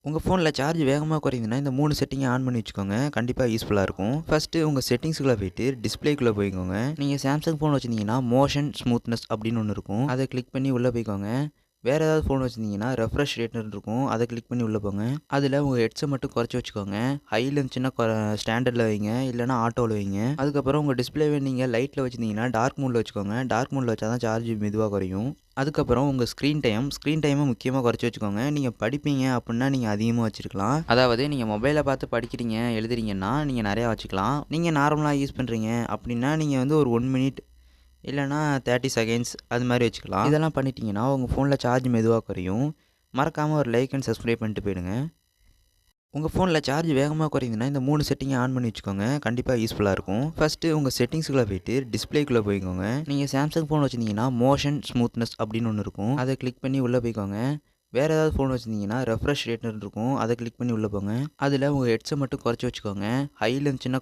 உங்கள் ஃபோனில் சார்ஜ் வேகமாக குறையுதுன்னா இந்த 3 செட்டிங்கை ஆன் பண்ணி வச்சுக்கோங்க. கண்டிப்பாக யூஸ்ஃபுல்லாக இருக்கும். ஃபஸ்ட்டு உங்கள் செட்டிங்ஸ்குள்ளே போயிட்டு டிஸ்ப்ளேக்குள்ளே போய்க்கோங்க. நீங்கள் சாம்சங் ஃபோன் வச்சுருந்தீங்கன்னா மோஷன் ஸ்மூத்னஸ் அப்படின்னு ஒன்று இருக்கும். அதை கிளிக் பண்ணி உள்ளே போய்க்கோங்க. வேறு ஏதாவது ஃபோன் வச்சுருந்தீங்கன்னா ரெஃப்ரெஷ் ரேட்னு இருக்கும். அதை கிளிக் பண்ணி உள்ளே போங்க. அதில் உங்கள் ஹெட்ஸை மட்டும் குறைச்சி வச்சுக்கோங்க. ஹையில் இருந்துச்சுன்னா ஸ்டாண்டர்டில் வைங்க, இல்லைனா ஆட்டோவில் வைங்க. அதுக்கப்புறம் உங்கள் டிஸ்பிளேவை நீங்கள் லைட்டில் வச்சுருந்தீங்கன்னா டார்க் மோடில் வச்சுக்கோங்க. டார்க் மோடில் வச்சா தான் சார்ஜ் மெதுவாக குறையும். அதுக்கப்புறம் உங்கள் ஸ்க்ரீன் டைமை முக்கியமாக குறைச்சி வச்சுக்கோங்க. நீங்கள் படிப்பீங்க அப்படின்னா நீங்கள் அதிகமாக வச்சுருக்கலாம். அதாவது நீங்கள் மொபைலை பார்த்து படிக்கிறீங்க, எழுதுறீங்கன்னா நீங்கள் நிறையா வச்சுக்கலாம். நீங்கள் நார்மலாக யூஸ் பண்ணுறீங்க அப்படின்னா நீங்கள் வந்து ஒரு 1 மினிட் இல்லைனா 30 செகண்ட்ஸ் அது மாதிரி வச்சுக்கலாம். இதெல்லாம் பண்ணிட்டீங்கன்னா உங்கள் ஃபோனில் சார்ஜ் மெதுவாக குறையும். மறக்காமல் ஒரு லைக் அண்ட் சப்ஸ்கிரைப் பண்ணிட்டு போயிடுங்க. உங்கள் ஃபோனில் சார்ஜ் வேகமாக குறையுதுன்னா இந்த 3 செட்டிங்கை ஆன் பண்ணி வச்சுக்கோங்க. கண்டிப்பாக யூஸ்ஃபுல்லாக இருக்கும். ஃபஸ்ட்டு உங்கள் செட்டிங்ஸ்குள்ளே போயிட்டு டிஸ்ப்ளேக்குள்ளே போய்க்கோங்க. நீங்கள் சாம்சங் ஃபோன் வச்சுருந்தீங்கன்னா மோஷன் ஸ்மூத்னஸ் அப்படின்னு ஒன்று இருக்கும். அதை கிளிக் பண்ணி உள்ளே போய்க்கோங்க. வேறு ஏதாவது ஃபோன் வச்சுருந்தீங்கன்னா ரெஃப்ரெஷ் ரேட்னு இருக்கும். அதை கிளிக் பண்ணி உள்ளே போங்க. அதில் உங்கள் ஹெட்ஸை மட்டும் குறைச்சி வச்சுக்கோங்க. ஹையில் இருந்துச்சுன்னா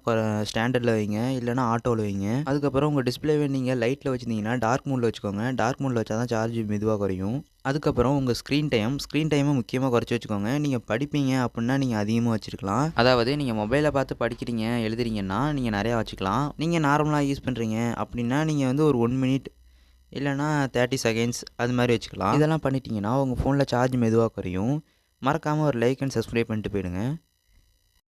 ஸ்டாண்டர்டில் வைங்க, இல்லைனா ஆட்டோவில் வைங்க. அதுக்கப்புறம் உங்கள் டிஸ்பிளேவை நீங்கள் லைட்டில் வச்சுருந்தீங்கன்னா டார்க் மோடில் வச்சுக்கோங்க. டார்க் மோடில் வச்சா தான் சார்ஜ் மெதுவாக குறையும். அதுக்கப்புறம் உங்கள் ஸ்க்ரீன் டைமை முக்கியமாக குறைச்சி வச்சுக்கோங்க. நீங்கள் படிப்பீங்க அப்படின்னா நீங்கள் அதிகமாக வச்சுருக்கலாம். அதாவது நீங்கள் மொபைலை பார்த்து படிக்கிறீங்க, எழுதுறீங்கன்னா நீங்கள் நிறையா வச்சுக்கலாம். நீங்கள் நார்மலாக யூஸ் பண்ணுறீங்க அப்படின்னா நீங்கள் வந்து ஒரு 1 மினிட் இல்லைனா 30 செகண்ட்ஸ் அது மாதிரி வச்சுக்கலாம். இதெல்லாம் பண்ணிட்டீங்கன்னா உங்கள் ஃபோனில் சார்ஜ் மெதுவாக குறையும். மறக்காமல் ஒரு லைக் அண்ட் சப்ஸ்கிரைப் பண்ணிட்டு போயிடுங்க.